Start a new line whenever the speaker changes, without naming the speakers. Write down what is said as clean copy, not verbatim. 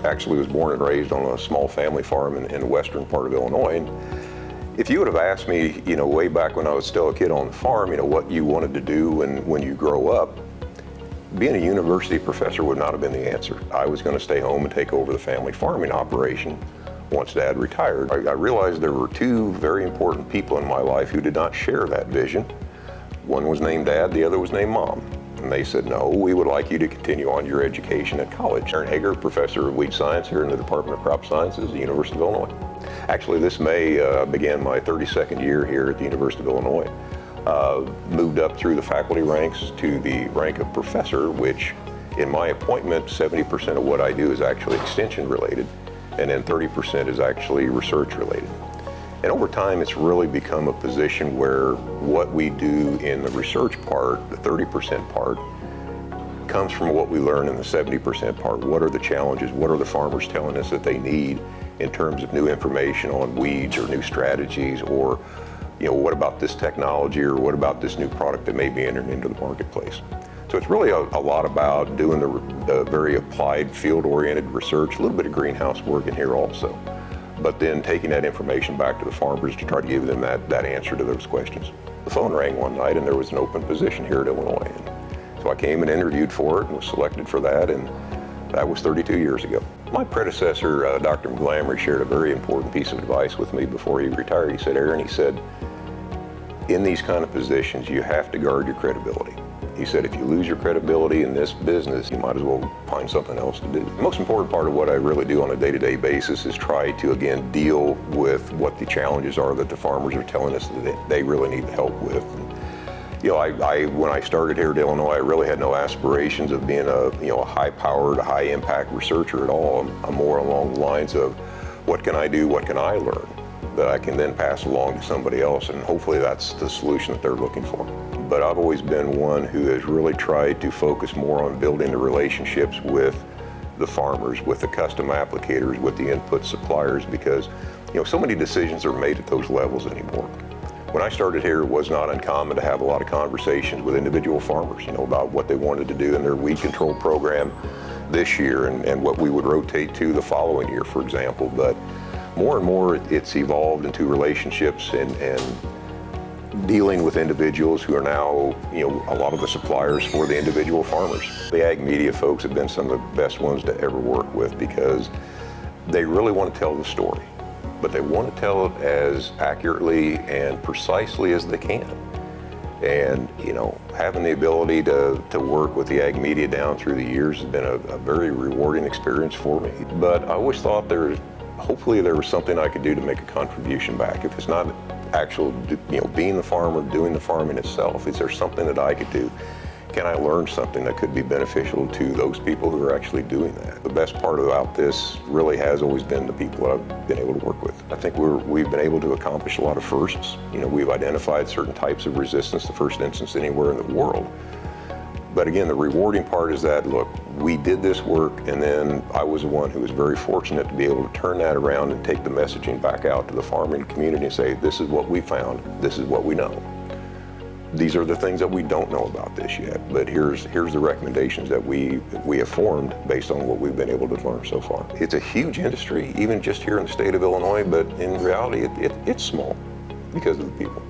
I actually was born and raised on a small family farm in the western part of Illinois. And if you would have asked me, way back when I was still a kid on the farm, what you wanted to do when you grow up, being a university professor would not have been the answer. I was going to stay home and take over the family farming operation once Dad retired. I realized there were two very important people in my life who did not share that vision. One was named Dad, the other was named Mom. And they said, no, we would like you to continue on your education at college. Hager, professor of weed science here in the Department of Crop Sciences at the University of Illinois. Actually, this May began my 32nd year here at the University of Illinois. Moved up through the faculty ranks to the rank of professor, which in my appointment, 70% of what I do is actually extension related, and then 30% is actually research related. And over time, it's really become a position where what we do in the research part, the 30% part, comes from what we learn in the 70% part. What are the challenges? What are the farmers telling us that they need in terms of new information on weeds or new strategies, or what about this technology, or what about this new product that may be entering into the marketplace? So it's really a lot about doing the very applied, field-oriented research, a little bit of greenhouse work in here also, but then taking that information back to the farmers to try to give them that answer to those questions. The phone rang one night and there was an open position here at Illinois. And so I came and interviewed for it and was selected for that, and that was 32 years ago. My predecessor, Dr. McGlamry, shared a very important piece of advice with me before he retired. He said, Aaron, in these kind of positions, you have to guard your credibility. He said, if you lose your credibility in this business, you might as well find something else to do. The most important part of what I really do on a day-to-day basis is try to, again, deal with what the challenges are that the farmers are telling us that they really need help with. When I started here at Illinois, I really had no aspirations of being a high-powered, high-impact researcher at all. I'm more along the lines of, what can I do, what can I learn that I can then pass along to somebody else, and hopefully that's the solution that they're looking for. But I've always been one who has really tried to focus more on building the relationships with the farmers, with the custom applicators, with the input suppliers, because so many decisions are made at those levels anymore. When I started here, it was not uncommon to have a lot of conversations with individual farmers, about what they wanted to do in their weed control program this year and what we would rotate to the following year, for example. But more and more, it's evolved into relationships and dealing with individuals who are now, a lot of the suppliers for the individual farmers. The ag media folks have been some of the best ones to ever work with, because they really want to tell the story, but they want to tell it as accurately and precisely as they can. And, having the ability to work with the ag media down through the years has been a very rewarding experience for me. But I always thought hopefully there was something I could do to make a contribution back. If it's not actual, being the farmer, doing the farming itself, is there something that I could do? Can I learn something that could be beneficial to those people who are actually doing that? The best part about this really has always been the people that I've been able to work with. I think we've been able to accomplish a lot of firsts. We've identified certain types of resistance, the first instance anywhere in the world. But again, the rewarding part is that, look, we did this work, and then I was the one who was very fortunate to be able to turn that around and take the messaging back out to the farming community and say, this is what we found, this is what we know. These are the things that we don't know about this yet, but here's the recommendations that we have formed based on what we've been able to learn so far. It's a huge industry, even just here in the state of Illinois, but in reality, it's small because of the people.